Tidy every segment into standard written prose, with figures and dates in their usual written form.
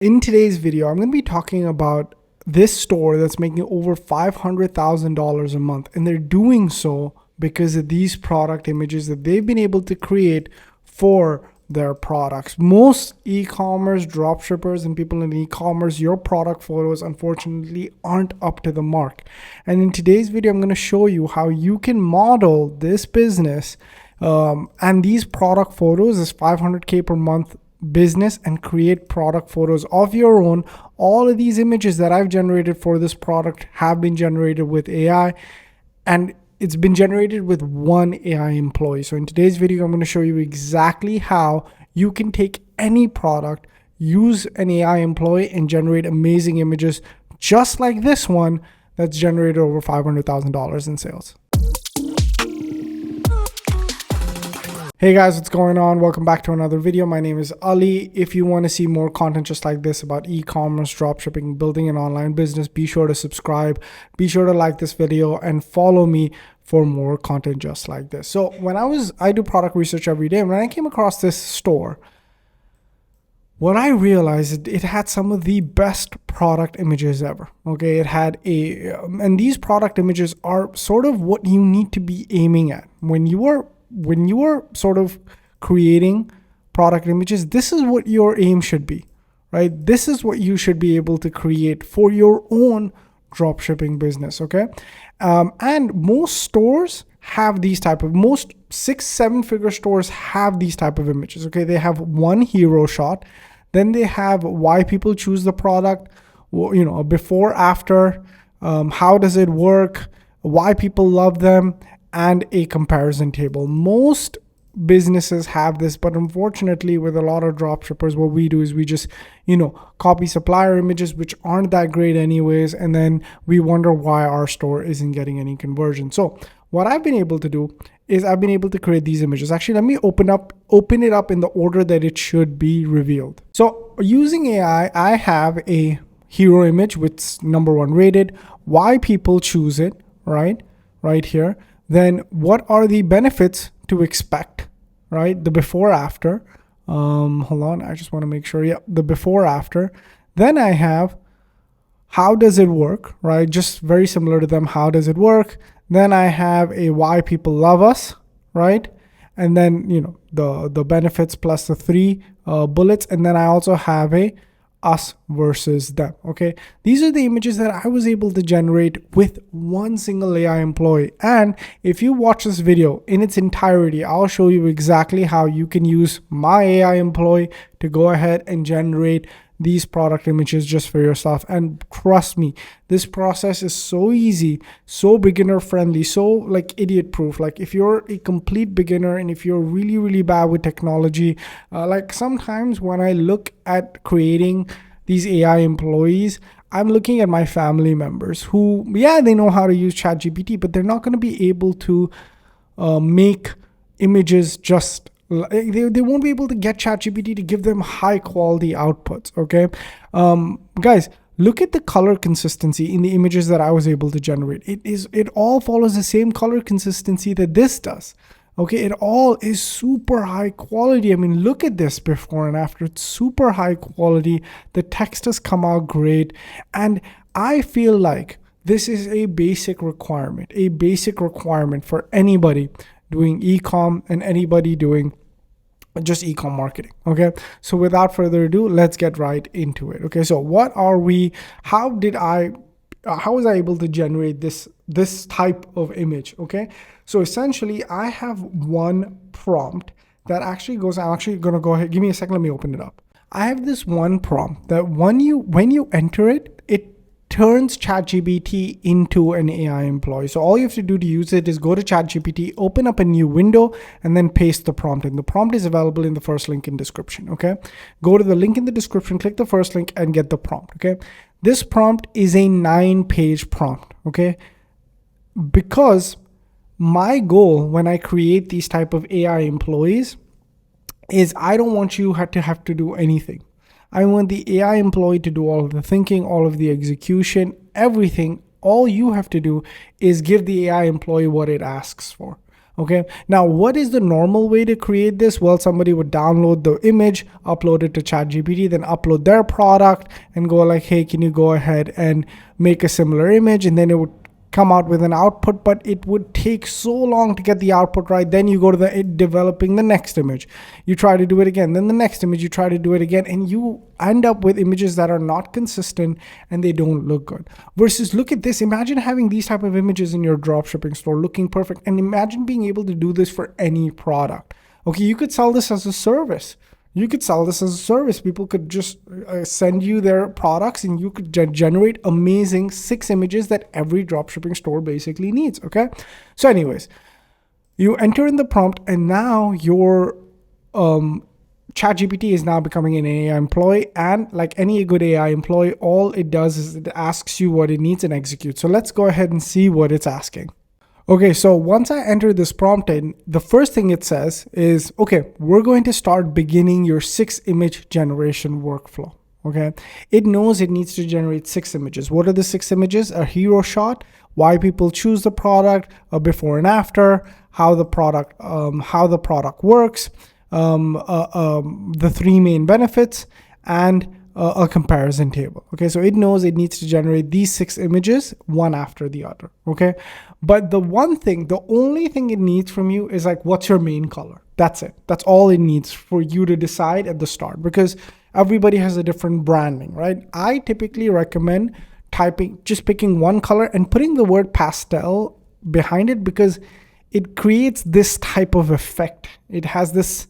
In today's video, I'm going to be talking about this store that's making over $500,000 a month, and they're doing so because of these product images that they've been able to create for their products. Most e-commerce dropshippers and people in e-commerce, your product photos unfortunately aren't up to the mark. And in today's video, I'm going to show you how you can model this business and these product photos, this 500K per month business, and create product photos of your own. All of these images that I've generated for this product have been generated with AI, and it's been generated with one AI employee. So in today's video, I'm going to show you exactly how you can take any product, use an AI employee, and generate amazing images just like this one that's generated over $500,000 in sales. Hey guys, what's going on? Welcome back to another video. My name is Ali. If you want to see more content just like this about e-commerce, dropshipping, building an online business, be sure to subscribe, be sure to like this video, and follow me for more content just like this. So I do product research every day. When I came across this store, what I realized, it had some of the best product images ever. Okay, it had and these product images are sort of what you need to be aiming at when you are sort of creating product images. This is what your aim should be, right? This is what you should be able to create for your own dropshipping business, okay? And most stores have these type of, most 6-7 figure stores have these type of images, okay? They have one hero shot, then they have why people choose the product, you know, a before, after, how does it work, why people love them, and a comparison table. Most businesses have this, but unfortunately with a lot of dropshippers, what we do is we just, copy supplier images, which aren't that great anyways, and then we wonder why our store isn't getting any conversion. So what I've been able to do is I've been able to create these images. Actually, let me open it up in the order that it should be revealed. So using AI, I have a hero image which is #1 rated, why people choose it, right here. Then what are the benefits to expect, right? The before after. Hold on, I just want to make sure. Yeah, the before after. Then I have how does it work, right? Just very similar to them. How does it work? Then I have a why people love us, right? And then the benefits plus the 3 bullets. And then I also have a us versus them. Okay, these are the images that I was able to generate with one single AI employee. And if you watch this video in its entirety, I'll show you exactly how you can use my AI employee to go ahead and generate these product images just for yourself. And trust me, this process is so easy, so beginner friendly, so like idiot proof. Like if you're a complete beginner and if you're really, really bad with technology, like sometimes when I look at creating these AI employees, I'm looking at my family members who, they know how to use ChatGPT, but they're not going to be able to make images just they won't be able to get ChatGPT to give them high quality outputs. Okay, guys, look at the color consistency in the images that I was able to generate. It all follows the same color consistency that this does. Okay, it all is super high quality. I mean, look at this before and after. It's super high quality. The text has come out great, and I feel like this is a basic requirement for anybody doing e-com and anybody doing just e-com marketing. Okay, so without further ado, let's get right into it. Okay, so how was I able to generate this type of image? Okay, so essentially I have one prompt that actually goes, I'm actually going to go ahead, give me a second, let me open it up. I have this one prompt that when you enter it, it turns ChatGPT into an AI employee. So all you have to do to use it is go to ChatGPT, open up a new window, and then paste the prompt. And the prompt is available in the first link in description, okay? Go to the link in the description, click the first link, and get the prompt, okay? This prompt is a 9-page prompt, okay? Because my goal when I create these type of AI employees is I don't want you to have to do anything. I want the AI employee to do all of the thinking, all of the execution, everything. All you have to do is give the AI employee what it asks for. Okay, now what is the normal way to create this? Well, somebody would download the image, upload it to ChatGPT, then upload their product and go like, hey, can you go ahead and make a similar image? And then it would come out with an output, but it would take so long to get the output right. Then you go to the developing the next image, you try to do it again, then the next image, you try to do it again, and you end up with images that are not consistent and they don't look good. Versus look at this, imagine having these type of images in your dropshipping store looking perfect, and imagine being able to do this for any product. Okay, you could sell this as a service. People could just send you their products and you could generate amazing 6 images that every dropshipping store basically needs. Okay. So anyways, you enter in the prompt and now your ChatGPT is now becoming an AI employee, and like any good AI employee, all it does is it asks you what it needs and executes. So let's go ahead and see what it's asking. Okay, so once I enter this prompt in, the first thing it says is, okay, we're going to start beginning your 6 image generation workflow. Okay, it knows it needs to generate 6 images. What are the 6 images? A hero shot, why people choose the product, a before and after, how the product works, the 3 main benefits, and a comparison table. Okay, so it knows it needs to generate these 6 images, one after the other. Okay, but the only thing it needs from you is like, what's your main color? That's it. That's all it needs for you to decide at the start, because everybody has a different branding, right? I typically recommend just picking one color and putting the word pastel behind it, because it creates this type of effect. It has this,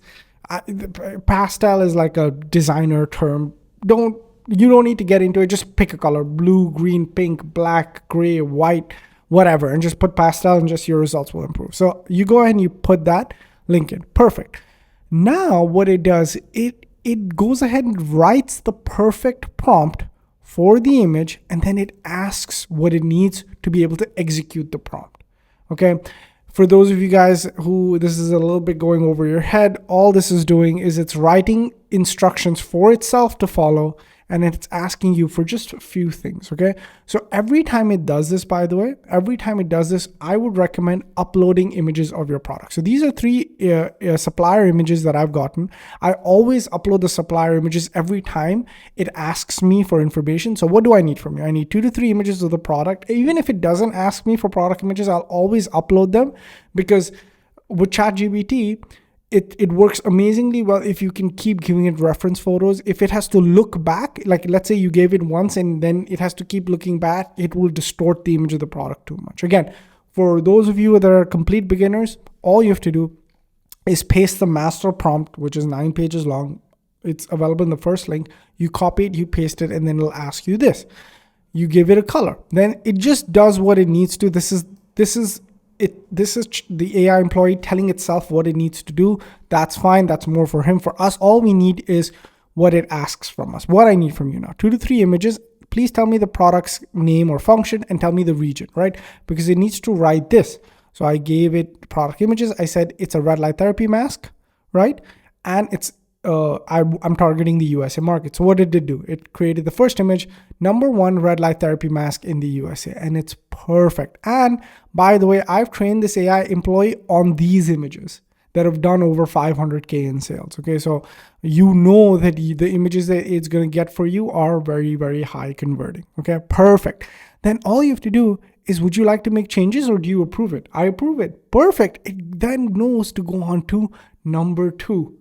pastel is like a designer term. You don't need to get into it. Just pick a color: blue, green, pink, black, gray, white, whatever, and just put pastel, and just your results will improve. So you go ahead and you put that link in. Perfect. Now what it does, it goes ahead and writes the perfect prompt for the image, and then it asks what it needs to be able to execute the prompt. Okay. For those of you guys who this is a little bit going over your head, all this is doing is it's writing instructions for itself to follow, and it's asking you for just a few things. Okay. So every time it does this, by the way, I would recommend uploading images of your product. So these are 3 supplier images that I've gotten. I always upload the supplier images every time it asks me for information. So what do I need from you? I need 2 to 3 images of the product. Even if it doesn't ask me for product images, I'll always upload them, because with ChatGPT, it works amazingly well if you can keep giving it reference photos. If it has to look back, like let's say you gave it once and then it has to keep looking back, it will distort the image of the product too much. Again, for those of you that are complete beginners, all you have to do is paste the master prompt, which is 9 pages long. It's available in the first link. You copy it, you paste it, and then it'll ask you this. You give it a color. Then it just does what it needs to. This is the AI employee telling itself what it needs to do. That's fine. That's more for him. For us, all we need is what it asks from us. What I need from you now: 2 to 3 images. Please tell me the product's name or function and tell me the region, right? Because it needs to write this. So I gave it product images. I said it's a red light therapy mask, right? And it's I'm targeting the USA market. So what did it do? It created the first image, number 1 red light therapy mask in the USA, and it's perfect. And by the way, I've trained this AI employee on these images that have done over 500K in sales. Okay, so you know that the images that it's going to get for you are very, very high converting. Okay, perfect. Then all you have to do is, would you like to make changes or do you approve it? I approve it. Perfect. It then knows to go on to number 2.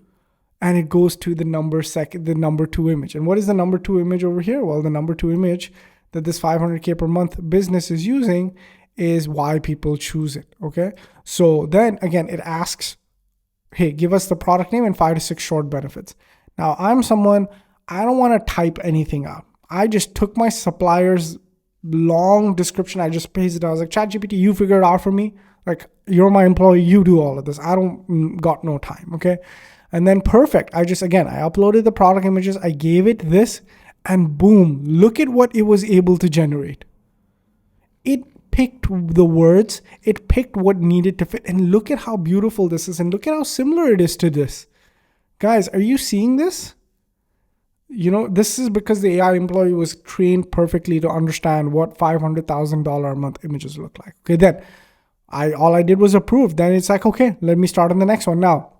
And it goes to the number 2 image. And what is the number 2 image over here? Well, the number 2 image that this 500K per month business is using is why people choose it. Okay. So then again, it asks, hey, give us the product name and 5 to 6 short benefits. Now I'm someone, I don't want to type anything out. I just took my supplier's long description. I just pasted it. I was like, ChatGPT, you figure it out for me. Like, you're my employee. You do all of this. I got no time. Okay. And then perfect. I uploaded the product images. I gave it this, and boom, look at what it was able to generate. It picked the words, it picked what needed to fit, and look at how beautiful this is, and look at how similar it is to this. Guys, are you seeing this? You know, this is because the AI employee was trained perfectly to understand what $500,000 a month images look like. Okay, then All I did was approve. Then it's like, okay, let me start on the next one. Now,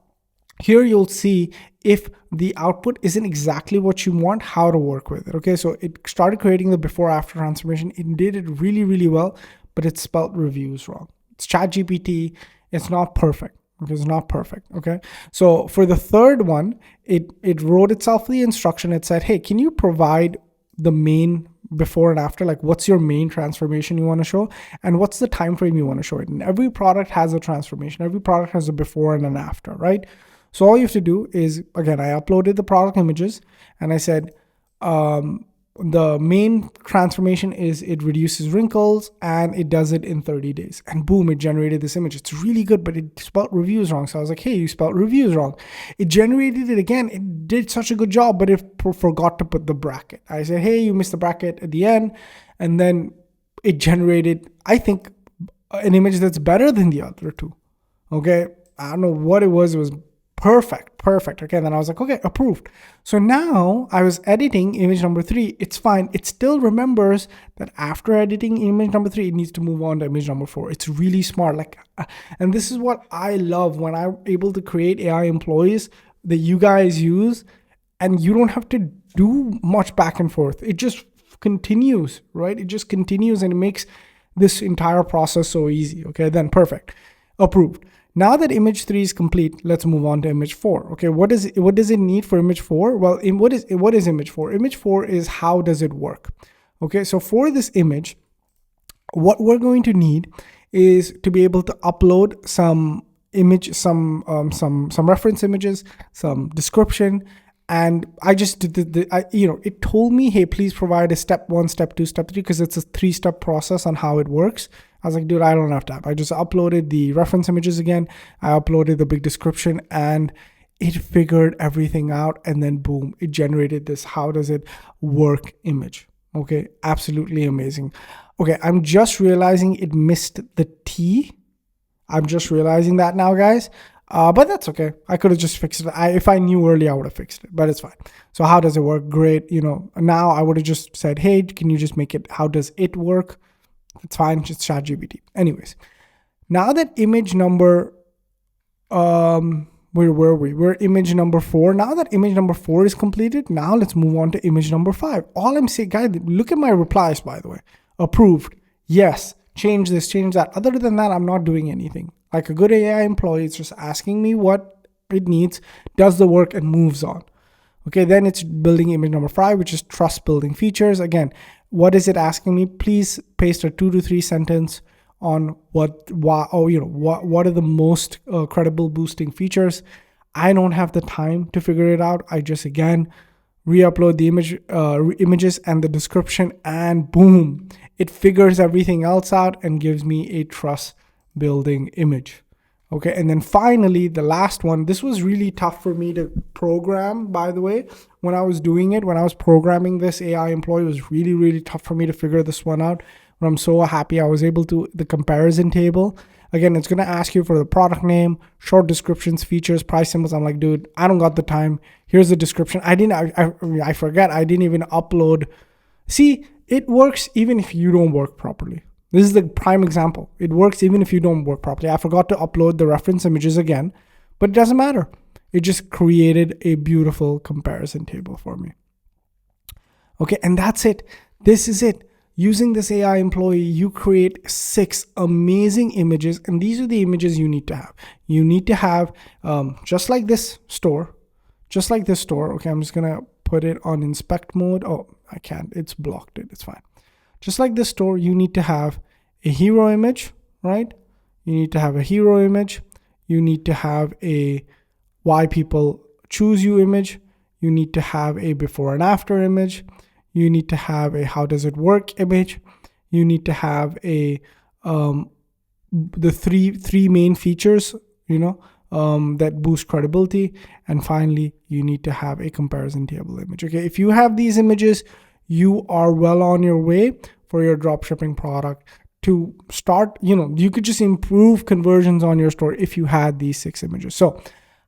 here you'll see if the output isn't exactly what you want, how to work with it. Okay, so it started creating the before after transformation. It did it really, really well, but it spelled reviews wrong. It's ChatGPT. It's not perfect. Okay, it's not perfect. Okay, so for the third one, it wrote itself the instruction. It said, hey, can you provide the main before and after, like what's your main transformation you want to show and what's the time frame you want to show it. And every product has a transformation. Every product has a before and an after, right? So all you have to do is, again, I uploaded the product images and I said, the main transformation is it reduces wrinkles and it does it in 30 days. And boom, it generated this image. It's really good, but it spelled reviews wrong. So I was like, hey, you spelled reviews wrong. It generated it again. It did such a good job, but it forgot to put the bracket. I said, hey, you missed the bracket at the end. And then it generated, I think, an image that's better than the other two. Okay. I don't know what it was. It was perfect. Okay, then I was like, okay, approved. So now I was editing image number 3. It's fine. It still remembers that after editing image number 3, it needs to move on to image number 4. It's really smart. And this is what I love when I'm able to create AI employees that you guys use, and you don't have to do much back and forth. It just continues, right? It just continues and it makes this entire process so easy. Okay, then perfect. Approved. Now that image 3 is complete, let's move on to image 4. Okay, what does it need for image 4? Well, what is image 4? Image 4 is how does it work? Okay, so for this image, what we're going to need is to be able to upload some reference images, some description. And I just did it told me, hey, please provide a step 1, step 2, step 3, because it's a 3-step process on how it works. I was like, dude, I don't have time. I just uploaded the reference images again. I uploaded the big description and it figured everything out. And then boom, it generated this how does it work image. Okay, absolutely amazing. Okay, I'm just realizing it missed the T. I'm just realizing that now, guys. But that's okay. I could have just fixed it. If I knew early, I would have fixed it, but it's fine. So how does it work? Great. Now I would have just said, hey, can you just make it, how does it work? It's fine. Just ChatGPT. Anyways, now that image number, where were we? We're image number 4. Now that image number 4 is completed, now let's move on to image number 5. All I'm saying, guys, look at my replies, by the way. Approved. Yes. Change this, change that. Other than that, I'm not doing anything. Like a good AI employee, it's just asking me what it needs, does the work, and moves on. Okay, then it's building image number 5, which is trust building features. Again, what is it asking me? Please paste a 2 to 3 sentence on what are the most credible boosting features. I don't have the time to figure it out. I just, again, re-upload the images and the description, and boom, it figures everything else out and gives me a trust building image. Okay, and then finally, the last one. This was really tough for me to program, by the way. When I was doing it, when I was programming this AI employee, it was really, really tough for me to figure this one out. But I'm so happy I was able to, the comparison table. Again, it's going to ask you for the product name, short descriptions, features, price symbols. I'm like, dude, I don't got the time. Here's the description. I forget. I didn't even upload. See, it works even if you don't work properly. This is the prime example. It works even if you don't work properly. I forgot to upload the reference images again, but it doesn't matter. It just created a beautiful comparison table for me. Okay, and that's it. This is it. Using this AI employee, you create 6 amazing images, and these are the images you need to have. You need to have, just like this store. Okay, I'm just gonna put it on inspect mode. Oh, I can't. It's blocked it. It's fine. Just like this store, you need to have a hero image, right? You need to have a hero image. You need to have a why people choose you image. You need to have a before and after image. You need to have a how does it work image. You need to have a the three main features, that boost credibility. And finally, you need to have a comparison table image. Okay, if you have these images, you are well on your way for your dropshipping product to start. You could just improve conversions on your store if you had these 6 images. So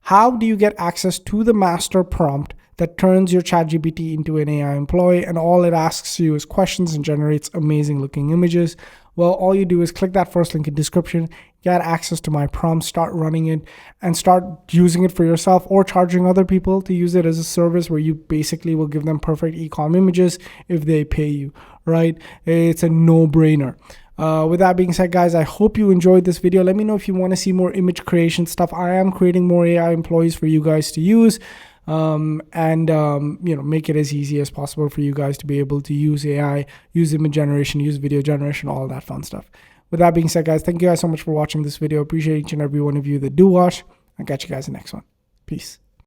how do you get access to the master prompt that turns your ChatGPT into an AI employee, and all it asks you is questions and generates amazing looking images? Well, all you do is click that first link in description, get access to my prompts, start running it, and start using it for yourself, or charging other people to use it as a service where you basically will give them perfect e-com images if they pay you, right? It's a no-brainer. With that being said, guys, I hope you enjoyed this video. Let me know if you want to see more image creation stuff. I am creating more AI employees for you guys to use, make it as easy as possible for you guys to be able to use AI, use image generation, use video generation, all that fun stuff. With that being said, guys, thank you guys so much for watching this video. Appreciate each and every one of you that do watch. I'll catch you guys in the next one. Peace.